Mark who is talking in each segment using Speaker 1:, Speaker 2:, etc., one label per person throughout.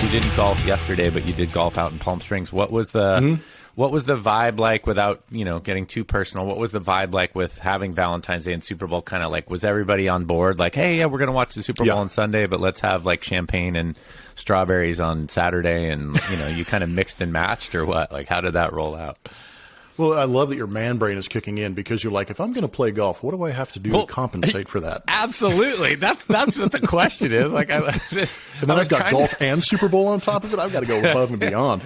Speaker 1: you didn't golf yesterday, but you did golf out in Palm Springs. What was the vibe like, without getting too personal? What was the vibe like with having Valentine's Day and Super Bowl? Kind of like, was everybody on board? Like, hey, yeah, we're gonna watch the Super Bowl on Sunday, but let's have like champagne and strawberries on Saturday, and you kind of mixed and matched, or what? Like, how did that roll out?
Speaker 2: Well, I love that your man brain is kicking in, because you're like, if I'm going to play golf, what do I have to do to compensate for that?
Speaker 1: Absolutely. That's what the question is. Like, and
Speaker 2: then I've got golf and Super Bowl on top of it. I've got to go above and beyond.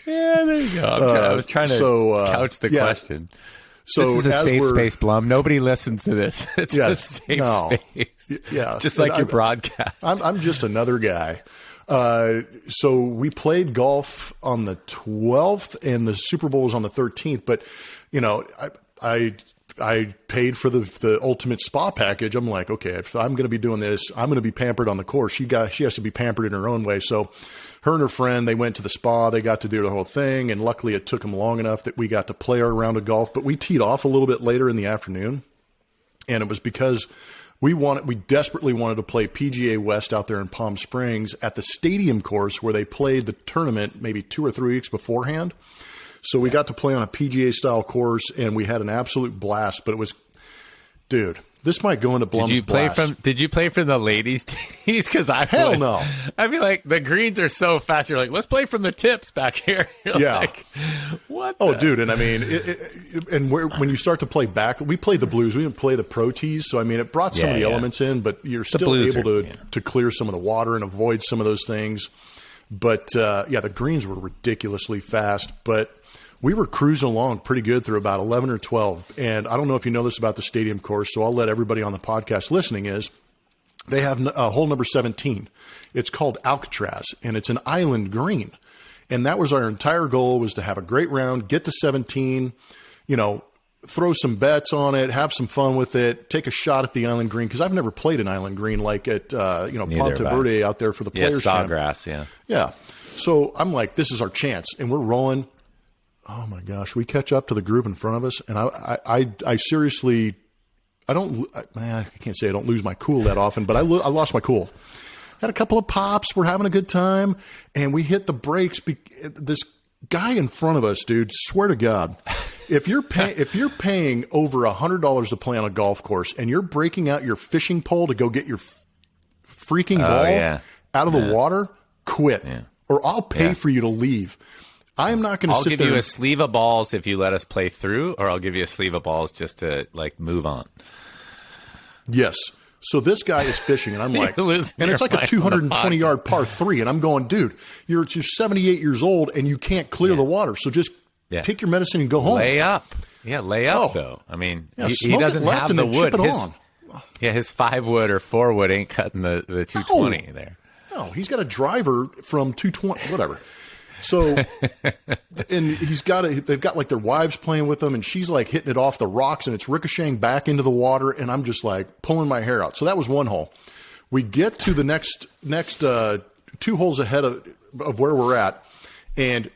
Speaker 1: Yeah, there you go. I was trying to couch the question.
Speaker 2: So
Speaker 1: this is a safe space, Blum. Nobody listens to this. It's a safe space.
Speaker 2: Yeah,
Speaker 1: just like your broadcast. I'm
Speaker 2: just another guy. So we played golf on the 12th, and the Super Bowl was on the 13th. But I paid for the ultimate spa package. I'm like, okay, if I'm going to be doing this, I'm going to be pampered on the course. She has to be pampered in her own way. So her and her friend, they went to the spa. They got to do the whole thing, and luckily it took them long enough that we got to play our round of golf. But we teed off a little bit later in the afternoon, and it was because we desperately wanted to play PGA West out there in Palm Springs at the stadium course where they played the tournament maybe 2 or 3 weeks beforehand. So we got to play on a PGA style course, and we had an absolute blast. But it was, dude, this might go into Blum's blast.
Speaker 1: Did you play from the ladies' tees? Because
Speaker 2: hell no.
Speaker 1: I mean, like, the greens are so fast. You're like, let's play from the tips back here. You're like, what?
Speaker 2: Dude, and I mean, when you start to play back, we played the blues. We didn't play the pro tees, so I mean, it brought some of the elements in, but you're still able to clear some of the water and avoid some of those things. But the greens were ridiculously fast, but we were cruising along pretty good through about 11 or 12. And I don't know if you know this about the stadium course, so I'll let everybody on the podcast listening is they have hole number 17. It's called Alcatraz, and it's an island green. And that was our entire goal, was to have a great round, get to 17, throw some bets on it, have some fun with it, take a shot at the island green, because I've never played an island green like at Ponte Verde out there for the Players' Champ.
Speaker 1: Sawgrass,
Speaker 2: Yeah. So I'm like, this is our chance, and we're rolling. Oh my gosh, we catch up to the group in front of us, and I seriously, I can't say I don't lose my cool that often, but I lost my cool. Had a couple of pops, we're having a good time, and we hit the brakes. This guy in front of us, dude, swear to God, if you're paying over $100 to play on a golf course, and you're breaking out your fishing pole to go get your freaking ball out of the water, quit, or I'll pay for you to leave. I am not going to sit there.
Speaker 1: I'll give you a sleeve of balls if you let us play through, or I'll give you a sleeve of balls just to like move on.
Speaker 2: Yes. So this guy is fishing, and I'm like, and it's like a 220-yard par 3, and I'm going, dude, you're 78 years old, and you can't clear the water, so just take your medicine and go home.
Speaker 1: Lay up. Yeah, lay up, though. I mean, he doesn't have the wood. His 5-wood or 4-wood ain't cutting the 220 there.
Speaker 2: No, he's got a driver from 220, whatever. So, and they've got like their wives playing with them, and she's like hitting it off the rocks, and it's ricocheting back into the water, and I'm just like pulling my hair out. So that was one hole. We get to the next 2 holes ahead of where we're at, and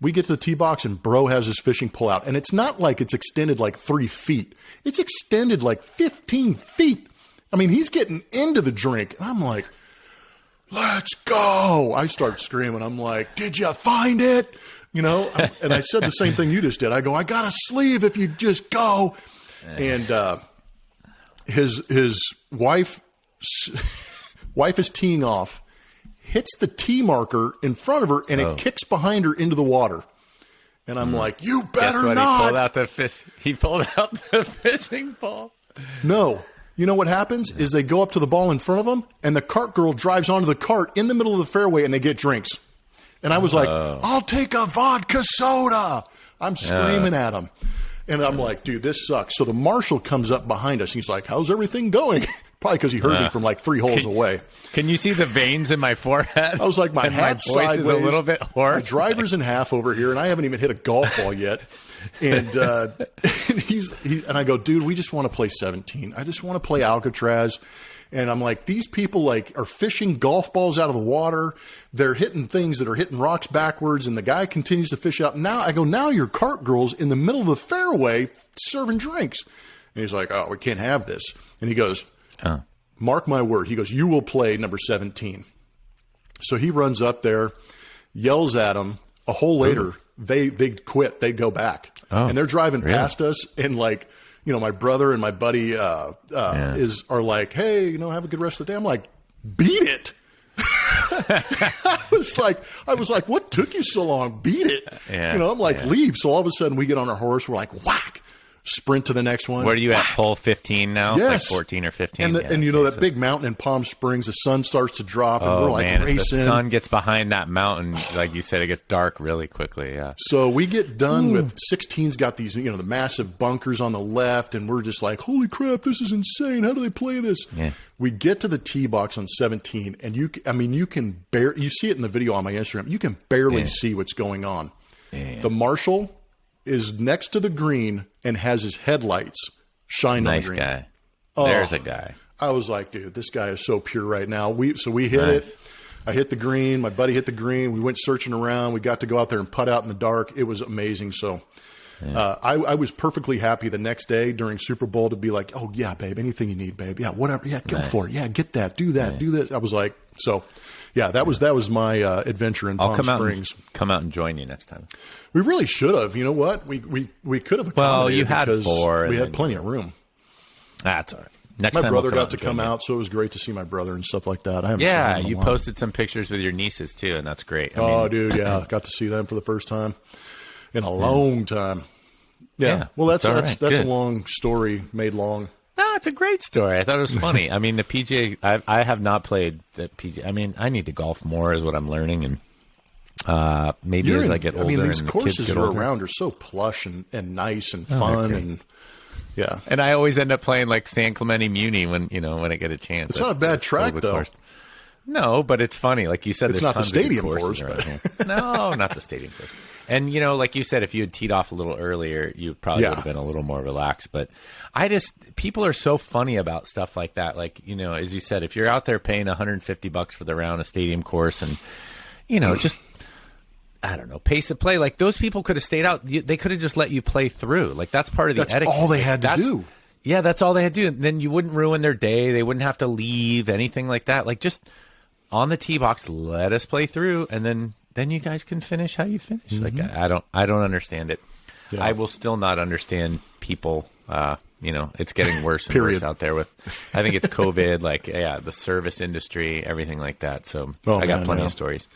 Speaker 2: we get to the tee box, and bro has his fishing pole out, and it's not like it's extended like 3 feet. It's extended like 15 feet. I mean, he's getting into the drink, and I'm like, let's go. I start screaming. I'm like, did you find it? And I said the same thing you just did. I go, I got a sleeve if you just go. And his wife is teeing off, hits the tee marker in front of her, and it kicks behind her into the water. And I'm like, you better not.
Speaker 1: He pulled out the fishing pole.
Speaker 2: No. You know what happens is they go up to the ball in front of them, and the cart girl drives onto the cart in the middle of the fairway, and they get drinks. And I was like, I'll take a vodka soda. I'm screaming at him. And I'm like, dude, this sucks. So the marshal comes up behind us. He's like, how's everything going? Probably because he heard me from like 3 holes away.
Speaker 1: Can you see the veins in my forehead?
Speaker 2: I was like, my head's sideways.
Speaker 1: Is a little bit hoarse.
Speaker 2: My driver's in half over here, and I haven't even hit a golf ball yet. And and I go, dude, we just want to play 17. I just want to play Alcatraz. And I'm like, these people like are fishing golf balls out of the water. They're hitting things that are hitting rocks backwards. And the guy continues to fish out. Now your cart girl's in the middle of the fairway serving drinks. And he's like, oh, we can't have this. And he goes, mark my word. He goes, you will play number 17. So he runs up there, yells at them. A hole later, they quit. They go back.
Speaker 1: Oh,
Speaker 2: and they're driving
Speaker 1: really?
Speaker 2: past us. And like, my brother and my buddy are like, hey, have a good rest of the day. I'm like, beat it. I was like, what took you so long? Beat it.
Speaker 1: Yeah,
Speaker 2: I'm like, leave. So all of a sudden we get on our horse. We're like, whack, sprint to the next one.
Speaker 1: Where are you at? Hole 15 now?
Speaker 2: Yes.
Speaker 1: Like 14 or 15.
Speaker 2: And that big mountain in Palm Springs, the sun starts to drop and we're like racing.
Speaker 1: If the sun gets behind that mountain, like you said, it gets dark really quickly. Yeah.
Speaker 2: So we get done with 16's got these, the massive bunkers on the left, and we're just like, holy crap, this is insane. How do they play this?
Speaker 1: Yeah.
Speaker 2: We get to the tee box on 17, and you can you see it in the video on my Instagram. You can barely see what's going on. Yeah. The marshal is next to the green and has his headlights shine on the green.
Speaker 1: Nice guy. There's a guy.
Speaker 2: I was like, dude, this guy is so pure right now. We hit it. I hit the green. My buddy hit the green. We went searching around. We got to go out there and putt out in the dark. It was amazing. So I was perfectly happy the next day during Super Bowl to be like, oh, yeah, babe, anything you need, babe. Yeah, whatever. Yeah, go for it. Yeah, get that. Do that. Do this. I was like, so, yeah, that was my adventure in Palm Springs.
Speaker 1: Come out and join you next time.
Speaker 2: We really should have. You know what? We could have accommodated.
Speaker 1: Well, you had four.
Speaker 2: We had plenty of room.
Speaker 1: That's all right.
Speaker 2: Next time my brother got to come out, so it was great to see my brother and stuff like that. I haven't seen him in a
Speaker 1: you
Speaker 2: while.
Speaker 1: posted some pictures with your nieces too, and that's great.
Speaker 2: Dude, yeah, got to see them for the first time in a long time. Yeah, well, that's a long story made long.
Speaker 1: No, it's a great story. I thought it was funny. I mean, the PGA. I have not played the PGA. I mean, I need to golf more, is what I'm learning, and maybe as I get older. I mean,
Speaker 2: these courses that are around are so plush and nice and fun and. Yeah,
Speaker 1: and I always end up playing like San Clemente Muni when I get a chance.
Speaker 2: It's not a bad track though.
Speaker 1: Course. No, but it's funny. Like you said,
Speaker 2: it's not the stadium course. But...
Speaker 1: No, not the stadium course. And like you said, if you had teed off a little earlier, you probably would have been a little more relaxed. But people are so funny about stuff like that. Like as you said, if you're out there paying $150 for the round, a stadium course, and just. I don't know, pace of play. Like those people could have stayed out. They could have just let you play through. Like that's part of the etiquette.
Speaker 2: That's all they had to do.
Speaker 1: Yeah, that's all they had to do. And then you wouldn't ruin their day. They wouldn't have to leave, anything like that. Like just on the tee box, let us play through, and then you guys can finish how you finish. Mm-hmm. Like I don't understand it. Yeah. I will still not understand people. It's getting worse and worse out there with. I think it's COVID. Like the service industry, everything like that. So I got plenty of stories.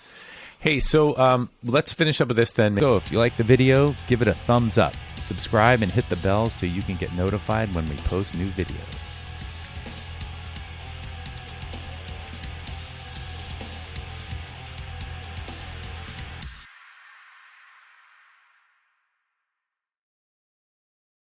Speaker 1: Hey, so let's finish up with this then. So if you like the video, give it a thumbs up. Subscribe and hit the bell so you can get notified when we post new videos.